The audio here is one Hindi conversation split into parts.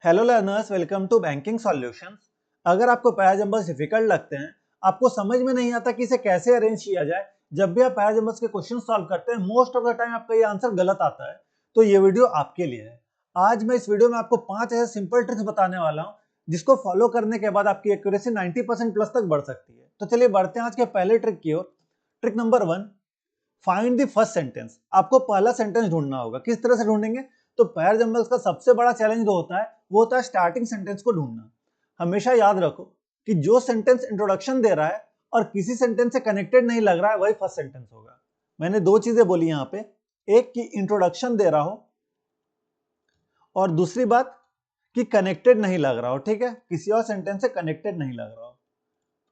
Hello learners, welcome to banking solutions. अगर आपको पैरा नंबर्स डिफिकल्ट लगते हैं, आपको समझ में नहीं आता कि इसे कैसे अरेंज किया जाए, जब भी आप पैरा नंबर्स के क्वेश्चन सॉल्व करते हैं मोस्ट ऑफ द टाइम आपका ये आंसर गलत आता है, तो ये वीडियो आपके लिए है। आज मैं इस वीडियो में आपको 5 ऐसे सिंपल ट्रिक्स बताने वाला हूँ जिसको फॉलो करने के बाद आपकी एक्यूरेसी 90% प्लस तक बढ़ सकती है। तो चलिए बढ़ते हैं आज के पहले ट्रिक की ओर। Trick number 1, find the first sentence. आपको पहला सेंटेंस ढूंढना होगा। किस तरह से ढूंढेंगे? तो पैर जंबल्स का सबसे बड़ा चैलेंज जो होता है वो होता है स्टार्टिंग सेंटेंस को ढूंढना। हमेशा याद रखो कि जो सेंटेंस इंट्रोडक्शन दे रहा है और किसी सेंटेंस से कनेक्टेड नहीं लग रहा है वही फर्स्ट सेंटेंस होगा। मैंने दो चीजें बोली यहाँ पे, एक की इंट्रोडक्शन दे रहा हो और दूसरी बात कि कनेक्टेड नहीं लग रहा हो। ठीक है, किसी और सेंटेंस से कनेक्टेड नहीं लग रहा हो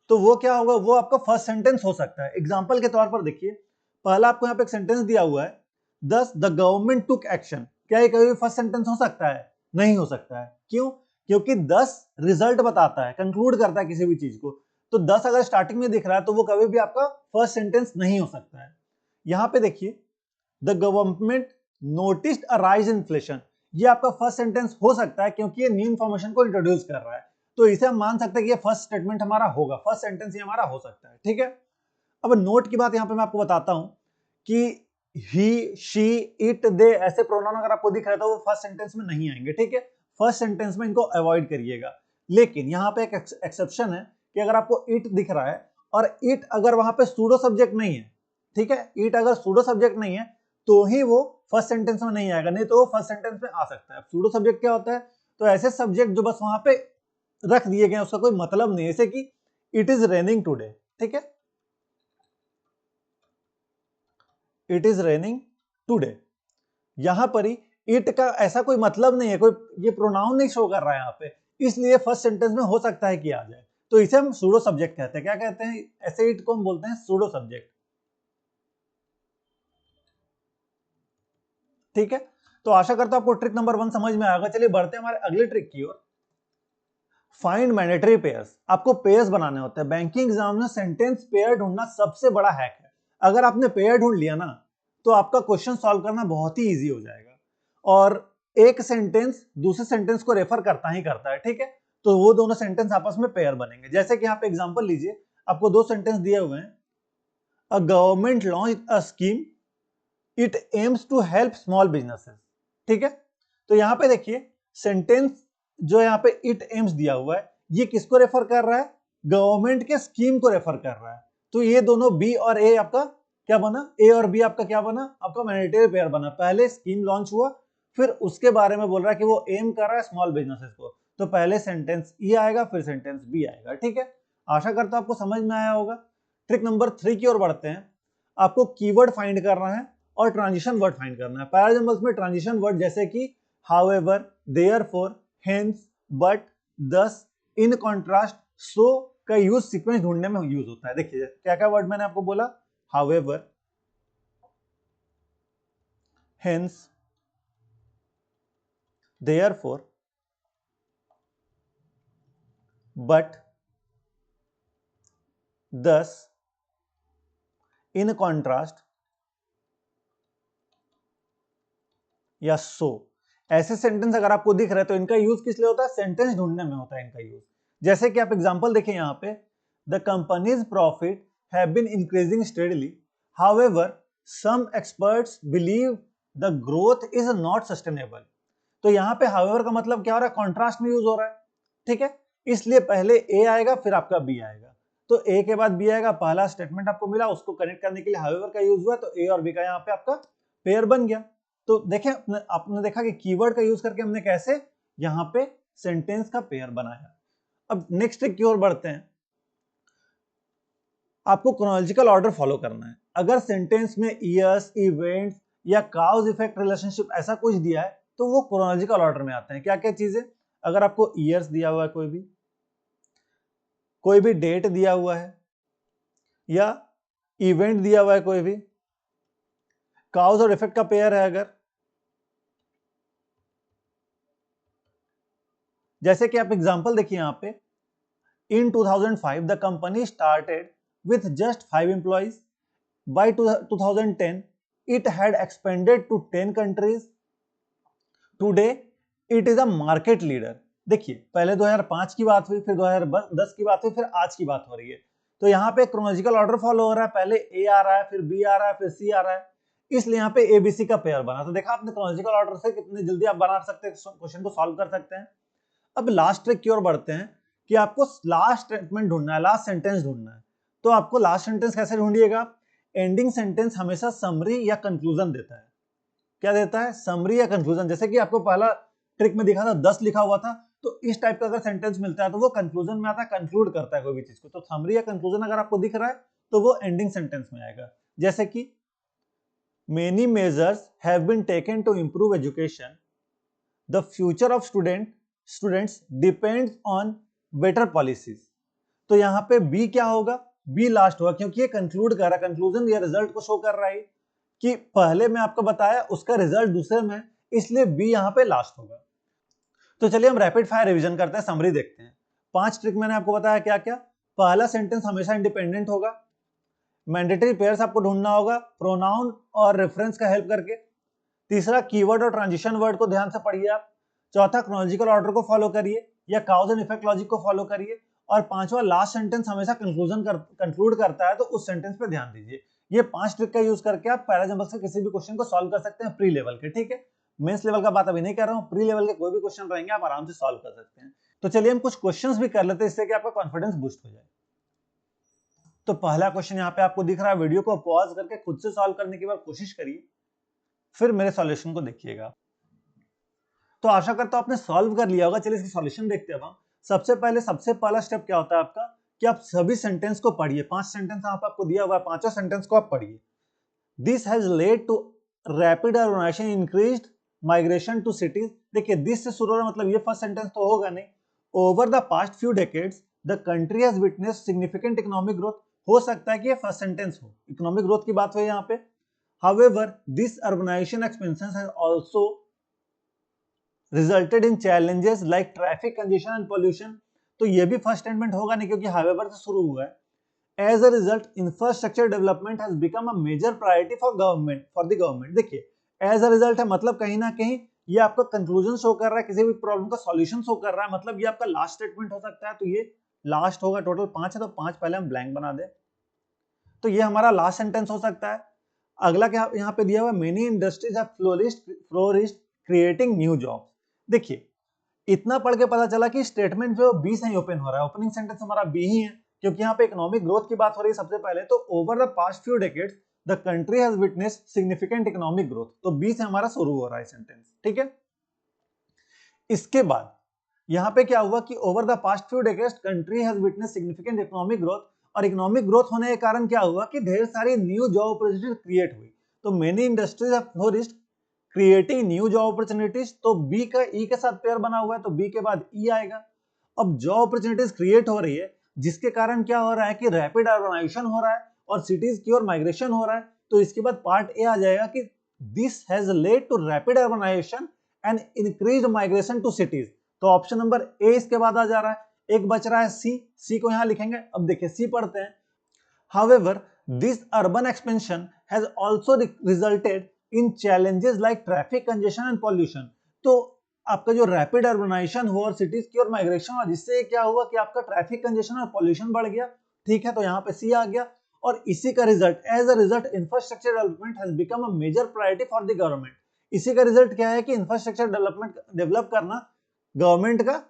तो वो क्या होगा, वो आपका फर्स्ट सेंटेंस हो सकता है। एग्जाम्पल के तौर पर देखिए, पहला आपको यहाँ पे एक सेंटेंस दिया हुआ है, दस द गवर्नमेंट टुक एक्शन। क्या ये कभी फर्स्ट सेंटेंस हो सकता है? नहीं हो सकता है। क्यों? क्योंकि 10 रिजल्ट बताता है, कंक्लूड करता है किसी भी चीज को। तो 10 अगर स्टार्टिंग में दिख रहा है तो वो कभी भी आपका फर्स्ट सेंटेंस नहीं हो सकता है। यहाँ पे देखिए, the government noticed a rise in inflation. ये आपका फर्स्ट सेंटेंस हो सकता है क्योंकि ये न्यू इन्फॉर्मेशन को इंट्रोड्यूस कर रहा है। तो इसे हम मान सकते हैं कि ये फर्स्ट स्टेटमेंट हमारा होगा, फर्स्ट सेंटेंस ये हमारा हो सकता है। ठीक है, अब नोट की बात यहाँ पे मैं आपको बताता हूं कि ही, शी, इट, दे ऐसे प्रोनाउन अगर आपको दिख रहा है तो वो फर्स्ट सेंटेंस में नहीं आएंगे। ठीक है, फर्स्ट सेंटेंस में इनको अवॉइड करिएगा। लेकिन यहाँ पे एक एक्सेप्शन है कि अगर आपको इट दिख रहा है और इट अगर वहां पे सूडो सब्जेक्ट नहीं है, ठीक है, इट अगर सूडो सब्जेक्ट नहीं है तो ही वो फर्स्ट सेंटेंस में नहीं आएगा, नहीं तो वो फर्स्ट सेंटेंस में आ सकता है। सूडो सब्जेक्ट क्या होता है? तो ऐसे सब्जेक्ट जो बस वहां पे रख दिए गए, उसका कोई मतलब नहीं है, जैसे कि इट इज रेनिंग टूडे। ठीक है, इट इज रेनिंग टूडे, यहां पर ही इट का ऐसा कोई मतलब नहीं है, कोई ये प्रोनाउन नहीं शो कर रहा है यहाँ पे, इसलिए फर्स्ट सेंटेंस में हो सकता है कि आ जाए। तो इसे हम सूडो सब्जेक्ट कहते हैं। क्या कहते हैं? ऐसे इट को हम बोलते हैं सूडो सब्जेक्ट। ठीक है, तो आशा करता हूं आपको ट्रिक नंबर 1 समझ में आएगा। चलिए बढ़ते हैं हमारे अगले ट्रिक की ओर। Find mandatory pairs. आपको पेयर्स बनाने होते हैं। बैंकिंग एग्जाम में सेंटेंस पेयर ढूंढना सबसे बड़ा हैक है। अगर आपने पेयर ढूंढ लिया ना तो आपका क्वेश्चन सॉल्व करना बहुत ही इजी हो जाएगा। और एक सेंटेंस दूसरे सेंटेंस को रेफर करता ही करता है। ठीक है, तो वो दोनों सेंटेंस आपस में पेयर बनेंगे। जैसे कि यहाँ पे एग्जांपल लीजिए, आपको दो सेंटेंस दिए हुए हैं। A government launch a scheme, it aims to help small businesses. ठीक है, तो यहां पे देखिए सेंटेंस जो यहाँ पे इट एम्स दिया हुआ है, ये किसको रेफर कर रहा है? गवर्नमेंट के स्कीम को रेफर कर रहा है। तो ये दोनों बी और ए आपका क्या बना? ए और बी आपका क्या बना? आपका मैंडेटरी पेयर बना। पहले स्कीम लॉन्च हुआ, फिर उसके बारे में बोल रहा है कि वो एम कर रहा है स्मॉल बिजनेसेस को। तो पहले सेंटेंस ई आएगा, फिर सेंटेंस बी आएगा। ठीक है, आशा करता हूं आपको समझ में आया होगा। ट्रिक नंबर 3 की ओर बढ़ते हैं। आपको कीवर्ड फाइंड करना है और ट्रांजिशन वर्ड फाइंड करना है। पैराजम्बल्स में ट्रांजिशन वर्ड जैसे कि हाउएवर, देयरफॉर, हेंस, बट, दस, इन कॉन्ट्रास्ट, सो का यूज सीक्वेंस ढूंढने में यूज होता है। देखिए क्या क्या वर्ड मैंने आपको बोला, हाउएवर, हेंस, देयरफॉर, बट, दस, इन कॉन्ट्रास्ट या सो। ऐसे सेंटेंस अगर आपको दिख रहा है तो इनका यूज किस लिए होता है? सेंटेंस ढूंढने में होता है इनका यूज। जैसे कि आप एग्जांपल देखिए यहाँ पे, the companies profit have been increasing steadily, however some experts believe the growth is not sustainable. तो यहाँ पे हाउएवर का मतलब क्या हो रहा है? कॉन्ट्रास्ट में यूज हो रहा है। ठीक है, इसलिए पहले ए आएगा फिर आपका बी आएगा। तो ए के बाद बी आएगा, पहला स्टेटमेंट आपको मिला, उसको कनेक्ट करने के लिए हाउएवर का यूज हुआ, तो ए और बी का यहाँ पे आपका पेयर बन गया। तो देखें, आपने देखा कि कीवर्ड का यूज करके हमने कैसे यहाँ पे सेंटेंस का पेयर बनाया। अब नेक्स्ट ट्रिक की ओर बढ़ते हैं। आपको क्रोनोलॉजिकल ऑर्डर फॉलो करना है। अगर सेंटेंस में ईयर्स, इवेंट्स या काउज इफेक्ट रिलेशनशिप ऐसा कुछ दिया है तो वो क्रोनोलॉजिकल ऑर्डर में आते हैं। क्या क्या चीजें? अगर आपको ईयर्स दिया हुआ है, कोई भी डेट दिया हुआ है, या इवेंट दिया हुआ है, कोई भी काउज और इफेक्ट का पेयर है, अगर जैसे कि आप एग्जांपल देखिए यहाँ पे, in 2005 the company started with just 5 employees. By 2010 it had expanded to 10 countries. Today it is a market leader. देखिए पहले 2005 की बात हुई, फिर 2010 की बात हुई, फिर आज की बात हो रही है। तो यहाँ पे क्रोनोलॉजिकल ऑर्डर फॉलो हो रहा है, पहले ए आ रहा है, फिर बी आ रहा है, फिर सी आ रहा है, इसलिए यहाँ पे एबीसी का पेयर बना। तो देखा आपने क्रोनोलॉजिकल ऑर्डर से कितनी जल्दी आप बना सकते हैं, क्वेश्चन को सॉल्व कर सकते हैं। अब लास्ट ट्रिक की ओर बढ़ते हैं कि आपको लास्ट स्टेटमेंट ढूंढना है, लास्ट सेंटेंस ढूंढना है। तो आपको लास्ट सेंटेंस कैसे ढूंढिएगा? एंडिंग सेंटेंस हमेशा समरी या कंक्लूजन देता है। क्या देता है? समरी या कंक्लूजन। जैसे कि आपको पहला ट्रिक में दिखा था 10 लिखा हुआ था, तो इस टाइप का अगर सेंटेंस मिलता है तो वो कंक्लूजन में आता है, कंक्लूड करता है कोई भी चीज को। तो समरी या कंक्लूजन अगर आपको दिख रहा है तो वो एंडिंग सेंटेंस में आएगा। जैसे कि many measures have been taken to improve education, the future of students depends on better policies. तो यहाँ पे बी क्या होगा? बी लास्ट होगा, क्योंकि ये कंक्लूड कर रहा है, कंक्लूजन या रिजल्ट को शो कर रहा है कि पहले में आपको बताया उसका रिजल्ट दूसरे में, इसलिए बी यहाँ पे लास्ट होगा। तो चलिए हम रैपिड फायर रिवीजन करते हैं, समरी देखते हैं। 5 ट्रिक मैंने आपको बताया क्या क्या। पहला सेंटेंस हमेशा इंडिपेंडेंट होगा। मैंडेटरी पेयर्स आपको ढूंढना होगा प्रोनाउन और रेफरेंस का हेल्प करके। तीसरा, कीवर्ड और ट्रांजिशन वर्ड को ध्यान से पढ़िए आप। चौथा, क्रोनोलॉजिकल ऑर्डर को फॉलो करिए या काउज एंड इफेक्ट लॉजिक को फॉलो करिए। और पांचवा, लास्ट सेंटेंस हमेशा कंक्लूड करता है, तो उस सेंटेंस पे ध्यान दीजिए। ये 5 ट्रिक का यूज करके आप पैराजम्बल से किसी भी क्वेश्चन को सॉल्व कर सकते हैं प्री लेवल के, ठीक है। मेंस लेवल का बात अभी नहीं कर रहा हूँ, प्री लेवल के कोई भी क्वेश्चन रहेंगे आप आराम से सॉल्व कर सकते हैं। तो चलिए हम कुछ क्वेश्चंस भी कर लेते हैं, इससे कि आपका कॉन्फिडेंस बूस्ट हो जाए। तो पहला क्वेश्चन यहाँ पे आपको दिख रहा है, वीडियो को पॉज करके खुद से सॉल्व करने की बार कोशिश करिए, फिर मेरे सॉल्यूशन को देखिएगा। तो आशा करता हूं आपने सॉल्व कर लिया होगा। चलिए इसकी सॉल्यूशन देखते हैं अब हम। सबसे पहला स्टेप क्या होता है आपका कि आप सभी सेंटेंस को पढ़िए। 5 सेंटेंस आपको दिया हुआ है, पांचों सेंटेंस को आप पढ़िए। This has led to rapid urbanisation, increased migration to cities. देखिए दिस से शुरू हो रहा है, मतलब ये फर्स्ट सेंटेंस तो होगा नहीं। Over the past few decades the country has witnessed significant economic growth. हो सकता है कि ये फर्स्ट सेंटेंस हो, इकोनॉमिक ग्रोथ की बात हो यहाँ पे। However, this urbanization expansion has also resulted in challenges like traffic congestion and pollution। तो ये भी फर्स्ट स्टेटमेंट होगा नहीं, क्योंकि however से शुरू हुआ है। As a result, infrastructure development has become a major priority for the government। देखिए as a result है, मतलब कहीं ना कहीं ये आपका कंक्लूजन शो कर रहा है, किसी भी प्रॉब्लम का सॉल्यूशन शो कर रहा है, मतलब ये आपका लास्ट स्टेटमेंट हो सकता है। तो ये लास्ट होगा। टोटल 5 है, तो 5 पहले हम ब्लैंक बना दे। तो ये हमारा लास्ट सेंटेंस हो सकता है। अगला क्या यहाँ पे दिया हुआ है, many industries have flourished creating new jobs. देखिए इतना पढ़ के पता चला कि स्टेटमेंट जो बी से ही ओपन हो रहा है, ओपनिंग सेंटेंस हमारा बी ही है, क्योंकि यहाँ पे इकोनॉमिक ग्रोथ की बात हो रही है सबसे पहले। तो over the past few decades the country has witnessed significant economic growth, तो बी से हमारा शुरू हो रहा है सेंटेंस, ठीक है। इसके बाद यहाँ पे क्या हुआ कि over the past few decades country has witnessed significant economic growth, और इकोनॉमिक ग्रोथ होने के कारण क्या हुआ कि ढेर सारी न्यू जॉब अपॉर्चुनिटीज क्रिएट हुई। तो many industries have flourished creating new job opportunities. तो बी का ई के साथ पेयर बना हुआ है, तो बी के बाद ई आएगा। अब जॉब अपॉर्चुनिटीज क्रिएट हो रही है, जिसके कारण क्या हो रहा है कि रैपिड अर्बनाइजेशन हो रहा है और सिटीज की ओर माइग्रेशन हो रहा है। तो इसके बाद पार्ट ए आ जाएगा कि this has led to rapid urbanisation and increased migration to cities. तो ऑप्शन नंबर ए इसके बाद आ जा रहा है। एक बच रहा है सी, सी को यहां लिखेंगे। अब देखिए सी पढ़ते हैं। However, this urban expansion has also resulted in challenges like traffic congestion and pollution। तो आपका जो रैपिड अर्बनाइजेशन हुआ और सिटीज की ओर माइग्रेशन हुआ, जिससे क्या हुआ कि आपका ट्रैफिक कंजेशन और पॉल्यूशन बढ़ गया, ठीक है। तो यहाँ पे सी आ गया। और इसी का result, as a result infrastructure development has become a major priority for the government. इसी का रिजल्ट क्या है कि इंफ्रास्ट्रक्चर डेवलप करना गवर्नमेंट का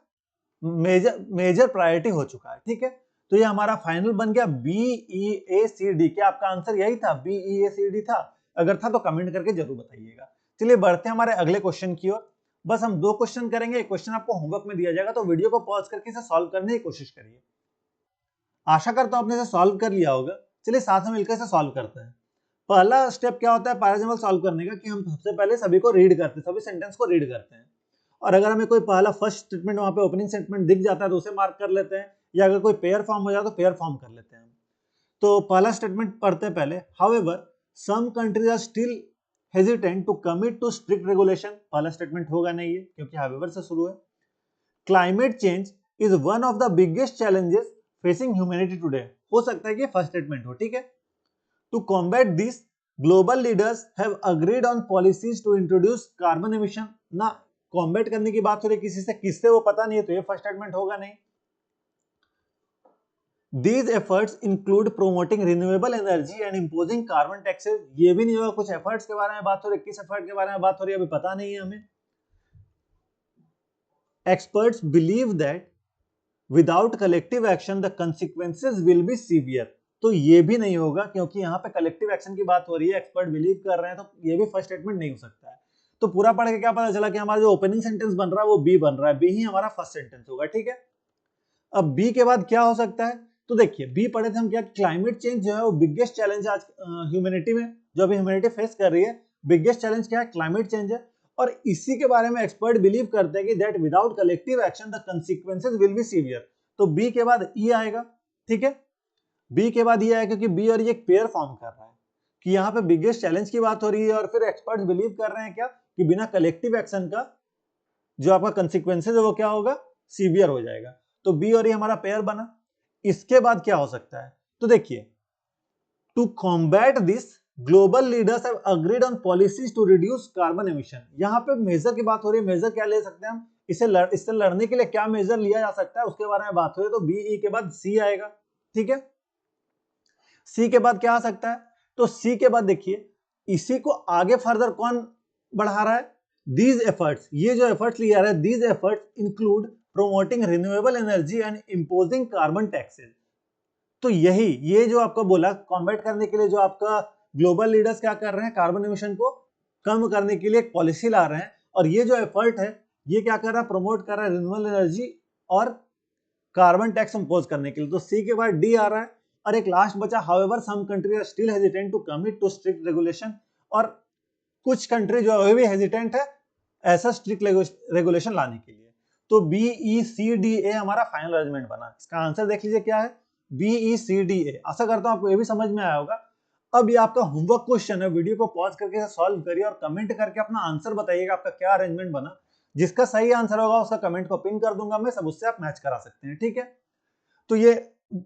मेजर प्रायोरिटी हो चुका है, ठीक है। तो ये हमारा फाइनल बन गया बी ई ए सी डी। क्या आपका आंसर यही था, बी ई ए सी डी था? अगर था तो कमेंट करके जरूर बताइएगा। चलिए बढ़ते हैं हमारे अगले क्वेश्चन की ओर। बस हम 2 क्वेश्चन करेंगे, एक क्वेश्चन आपको होमवर्क में दिया जाएगा, तो वीडियो को पॉज करके इसे सॉल्व करने की कोशिश करिए। आशा करता हूं आपने इसे सॉल्व कर लिया होगा। चलिए साथ में मिलकर इसे सॉल्व करते हैं। पहला स्टेप क्या होता है पैराजम्बल सॉल्व करने का, कि हम सबसे पहले सभी को रीड करते हैं, सभी सेंटेंस को रीड करते हैं। और अगर हमें कोई पहला फर्स्ट स्टेटमेंट वहां पे ओपनिंग स्टेटमेंट दिख जाता है तो उसे मार्क कर लेते हैं, या अगर कोई पेयर फॉर्म हो जाए तो पेयर फॉर्म कर लेते हैं। तो पहला स्टेटमेंट पढ़ते हैं पहले। However some countries are still hesitant to commit to strict regulation. पहला स्टेटमेंट होगा नहीं ये, क्योंकि हाउएवर से शुरू है। Climate change is one of the biggest challenges facing humanity today. हो सकता है कि फर्स्ट स्टेटमेंट हो, ठीक है। To combat this, global leaders have agreed on policies to introduce carbon emission ना कॉम्बैट करने की बात हो रही है किसी से, किससे वो पता नहीं है, तो ये फर्स्ट स्टेटमेंट होगा नहीं। These efforts include promoting renewable energy and imposing carbon taxes, ये भी नहीं होगा। कुछ एफर्ट्स के बारे में बात हो रही है, किस एफर्ट के बारे में बात हो रही है अभी पता नहीं है हमें। Experts believe that without collective action the consequences will be severe, तो ये भी नहीं होगा क्योंकि यहाँ पे कलेक्टिव एक्शन की बात हो रही है, एक्सपर्ट बिलीव कर रहे हैं, तो ये भी फर्स्ट स्टेटमेंट नहीं हो सकता है। तो पूरा पढ़ के क्या पता चला कि हमारा जो ओपनिंग सेंटेंस बन रहा है वो बी बन रहा है, बी ही हमारा फर्स्ट सेंटेंस होगा, ठीक है। अब बी के बाद क्या हो सकता है, तो देखिए बी पढ़े थे हम क्या, क्लाइमेट चेंज जो है वो बिगेस्ट चैलेंज आज ह्यूमैनिटी में, जो अभी ह्यूमैनिटी फेस कर रही है, बिगेस्ट चैलेंज क्या है, क्लाइमेट चेंज है। और इसी के बारे में एक्सपर्ट बिलीव करते हैं कि that without collective action the consequences will be severe, तो बी के बाद ई आएगा, ठीक है। बी के बाद ये आएगा क्योंकि बी और ये एक पेयर फॉर्म कर रहा है कि यहाँ पे बिगेस्ट चैलेंज की बात हो रही है और फिर एक्सपर्ट्स बिलीव कर रहे हैं क्या कि बिना कलेक्टिव एक्शन का जो आपका कंसीक्वेंसेस है वो क्या होगा, सीवियर हो जाएगा। तो बी और ये हमारा पेयर बना। इसके बाद क्या हो सकता है, तो देखिए to combat this global leaders have agreed on policies to reduce carbon emission. यहाँ पे मेजर की बात हो रही है, मेजर क्या ले सकते हैं हम, इससे लड़ने के लिए क्या मेजर लिया जा सकता है उसके बारे में बात हो रही है, तो बी ई के बाद सी आएगा, ठीक है। सी के बाद क्या आ सकता है, तो सी के बाद देखिए इसी को आगे फर्दर कौन बढ़ा रहा है, दीज एफर्ट्स, ये जो एफर्ट्स लिया रहा है, these efforts include promoting renewable energy and imposing carbon taxes. तो यही ये जो आपका बोला कॉम्बैट करने के लिए जो आपका ग्लोबल लीडर्स क्या कर रहे हैं, कार्बन एमिशन को कम करने के लिए एक पॉलिसी ला रहे हैं, और ये जो एफर्ट है ये क्या कर रहा है, प्रमोट कर रहा है रिन्यूएबल एनर्जी और कार्बन टैक्स इंपोज करने के लिए। तो सी के बाद डी आ रहा है, और एक लास्ट बचा however some country are still hesitant to commit to strict regulation, और कुछ कंट्री जो अभी भी हेजिटेंट है ऐसा स्ट्रिक्ट रेगुलेशन लाने के लिए। तो B E C D A हमारा फाइनल अरेंजमेंट बना। इसका आंसर देख लीजिए क्या है, B E C D A. आशा करता हूं आपको ये भी समझ में आया होगा। अब ये आपका होमवर्क क्वेश्चन है, वीडियो को पॉज करके सॉल्व करिए और कमेंट करके अपना आंसर बताइएगा आपका क्या अरेंजमेंट बना। जिसका सही आंसर होगा उसका कमेंट को पिन कर दूंगा मैं, सब उससे आप मैच करा सकते हैं, ठीक है। तो ये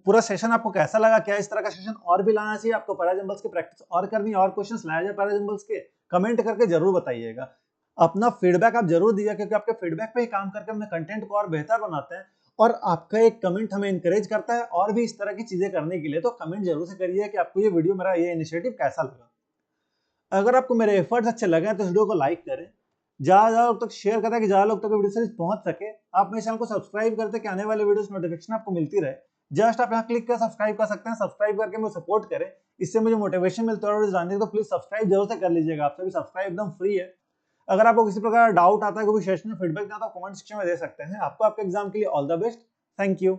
पूरा सेशन आपको कैसा लगा, क्या इस तरह का सेशन और भी लाना चाहिए आपको, पैराजम्बल्स की प्रैक्टिस और करनी है और क्वेश्चंस लाया जाए पैराजम्बल्स के, कमेंट करके जरूर बताइएगा। अपना फीडबैक आप जरूर दीजिए क्योंकि आपके फीडबैक पे ही काम करके अपने कंटेंट को और बेहतर बनाते हैं, और आपका एक कमेंट हमें इंकरेज करता है और भी इस तरह की चीजें करने के लिए। तो कमेंट जरूर से करिए कि आपको ये वीडियो, मेरा ये इनिशिएटिव कैसा लगा। अगर आपको मेरे एफर्ट्स अच्छे लगे तो इस वीडियो को लाइक करें, ज्यादा लोग तक शेयर करें कि ज्यादा लोग तक वीडियो सीरीज पहुंच सके। आप मेरे चैनल को सब्सक्राइब करते कि आने वाले वीडियोस नोटिफिकेशन आपको मिलती रहे। जस्ट आप यहाँ क्लिक कर सब्सक्राइब कर सकते हैं, सब्सक्राइब करके मुझे सपोर्ट करें, इससे मुझे मोटिवेशन मिलता है और जानने तो प्लीज सब्सक्राइब जरूर से कर लीजिएगा। आपसे भी सब्सक्राइब एकदम फ्री है। अगर आपको किसी प्रकार डाउट आता है, कोई सेशन में फीडबैक देना तो कमेंट सेक्शन में दे सकते हैं। आपको आपके एग्जाम के लिए all the best. Thank you.